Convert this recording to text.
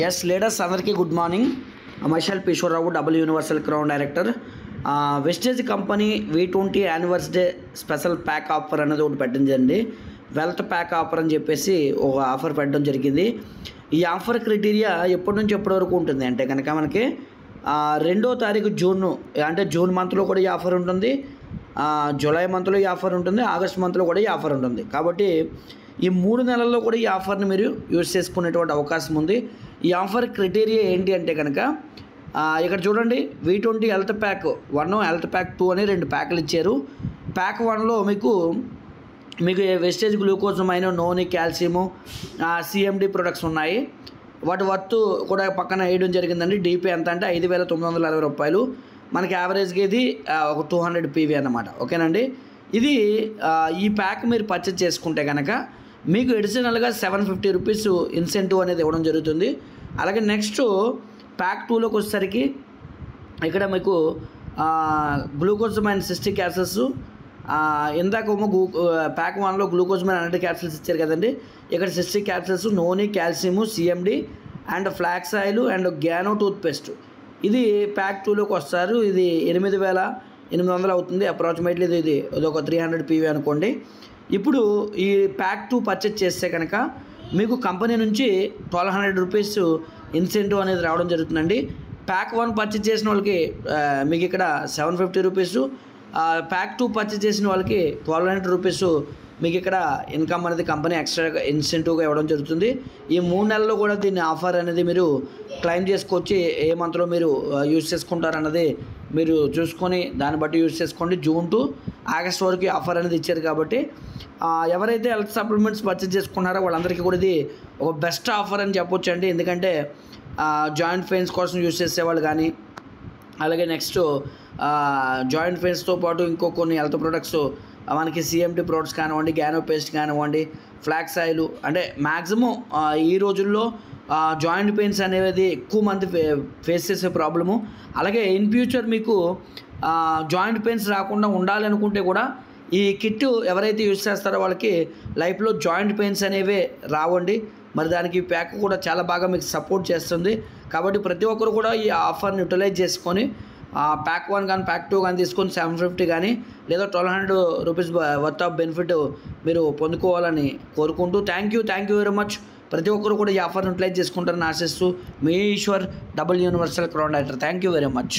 Yes, leaders, అందరికీ good morning. Myself Eswararao, double universal crown director. Vestige company V20 anniversary special pack offer అనేది ఒకటి పెట్టిందండి. Wealth pack offer అని చెప్పేసి ఒక ఆఫర్ పెట్టడం జరిగింది. ఈ ఆఫర్ క్రైటీరియా ఎప్పటి నుంచి ఎప్పటి వరకు ఉంటుంది అంటే కనుక మనకి 2వ తారీఖు జూన్, అంటే జూన్ మంత్లో కూడా ఈ ఆఫర్ ఉంటుంది, జూలై మంత్లో ఈ ఆఫర్ ఉంటుంది, ఆగస్ట్ మంత్లో కూడా ఈ ఆఫర్ ఉంటుంది. కాబట్టి ఈ 3 నెలల్లో కూడా ఈ ఆఫర్ని మీరు యూజ్ చేసుకునేటువంటి అవకాశం ఉంది. ఈ ఆఫర్ క్రైటీరియా ఏంటి అంటే కనుక ఇక్కడ చూడండి, V20 health pack 1, health pack 2 అని 2 ప్యాకులు ఇచ్చారు. ప్యాక్ 1లో మీకు Vestige glucosamine, noni, calcium, CMD products ఉన్నాయి. వాటి వర్త్ కూడా పక్కన వేయడం జరిగిందండి. DP ఎంత అంటే 5,960 రూపాయలు. మనకి యావరేజ్గా ఇది ఒక 200 PV అన్నమాట. ఓకేనండి. ఇది ఈ ప్యాక్ మీరు పర్చేజ్ చేసుకుంటే కనుక మీకు అడిషనల్గా 750 రూపీస్ ఇన్సెంటివ్ అనేది ఇవ్వడం జరుగుతుంది. అలాగే నెక్స్ట్ ప్యాక్ 2లోకి వచ్చేసరికి ఇక్కడ మీకు గ్లూకోజమైన్ 60 క్యాప్సూల్స్, ఇందాక ప్యాక్ 1లో గ్లూకోజమైన్ 100 క్యాప్సూల్స్ ఇచ్చారు కదండి. ఇక్కడ 60 capsules, noni, calcium, CMD and flax oil and Gano toothpaste. ఇది ప్యాక్ 2లోకి వస్తారు. ఇది 8,800 అవుతుంది అప్రాక్సిమేట్లీ. ఇది ఒక 300 PV అనుకోండి. ఇప్పుడు ఈ ప్యాక్ 2 పర్చేజ్ చేస్తే కనుక మీకు కంపెనీ నుంచి 1,200 రూపీస్ ఇన్సెంటివ్ అనేది రావడం జరుగుతుందండి. ప్యాక్ 1 పర్చేజ్ చేసిన వాళ్ళకి మీకు ఇక్కడ 750 రూపీసు, ప్యాక్ 2 పర్చేజ్ చేసిన వాళ్ళకి 1,200 రూపీసు మీకు ఇక్కడ ఇన్కమ్ అనేది కంపెనీ ఎక్స్ట్రా ఇన్సెంటివ్గా ఇవ్వడం జరుగుతుంది. ఈ 3 నెలల్లో కూడా దీన్ని ఆఫర్ అనేది మీరు క్లెయిమ్ చేసుకొచ్చి ఏ మంత్లో మీరు యూజ్ చేసుకుంటారన్నది మీరు చూసుకొని దాన్ని బట్టి యూజ్ చేసుకోండి. జూన్ టు ఆగస్ట్ వరకు ఆఫర్ అనేది ఇచ్చారు. కాబట్టి ఎవరైతే హెల్త్ సప్లిమెంట్స్ పర్చేజ్ చేసుకున్నారో వాళ్ళందరికీ కూడా ఇది ఒక బెస్ట్ ఆఫర్ అని చెప్పొచ్చు అండి. ఎందుకంటే జాయింట్ పెయిన్స్ కోసం యూజ్ చేసేవాళ్ళు కానీ, అలాగే నెక్స్ట్ జాయింట్ పెయిన్స్తో పాటు ఇంకో కొన్ని హెల్త్ ప్రొడక్ట్స్ మనకి CMD ప్రొడక్ట్స్ కానివ్వండి, గ్యానో పేస్ట్ కానివ్వండి, ఫ్లాక్స్ ఆయిల్, అంటే మ్యాక్సిమం ఈ రోజుల్లో జాయింట్ పెయిన్స్ అనేది ఎక్కువ మంది ఫేస్ చేసే ప్రాబ్లము. అలాగే ఇన్ ఫ్యూచర్ మీకు జాయింట్ పెయిన్స్ రాకుండా ఉండాలనుకుంటే కూడా ఈ కిట్ ఎవరైతే యూజ్ చేస్తారో వాళ్ళకి లైఫ్లో జాయింట్ పెయిన్స్ అనేవి రావండి. మరి దానికి ఈ ప్యాక్ కూడా చాలా బాగా మీకు సపోర్ట్ చేస్తుంది. కాబట్టి ప్రతి ఒక్కరు కూడా ఈ ఆఫర్ని యూటిలైజ్ చేసుకొని ప్యాక్ 1 కానీ ప్యాక్ 2 కానీ తీసుకొని 750 కానీ లేదా 1,200 రూపీస్ వర్త్ ఆఫ్ బెనిఫిట్ మీరు పొందుకోవాలని కోరుకుంటూ థ్యాంక్ యూ వెరీ మచ్. ప్రతి ఒక్కరు కూడా ఈ ఆఫర్ని యూటిలైజ్ చేసుకుంటారని ఆశిస్తూ మీ Eshwar, double universal crown director. Thank you very much.